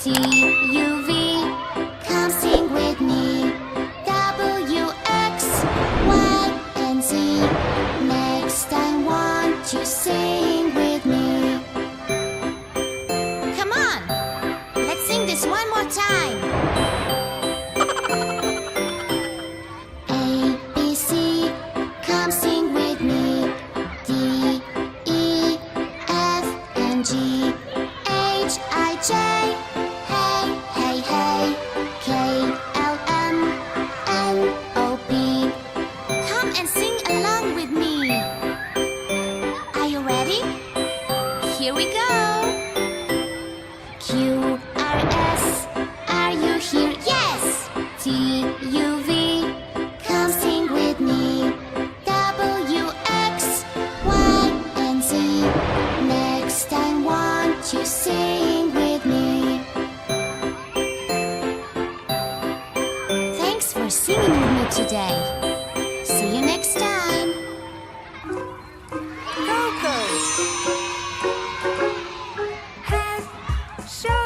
U, V, come sing with me. W, X, Y, and Z. Next I want you sing with me. Come on, let's sing this one more time. A, B, C, come sing with me. D, E, F, and G. H, I, J, hey, hey, hey. K, L, M, N, O, P. Come and sing along with me. Are you ready? Here we go. Q, R, S, are you here? Yes! T, U, V, come sing with me. W, X, Y, and Z. Next I want you sing with me. Thanks for singing with me today. See you next time. Coco. Head, shoulders.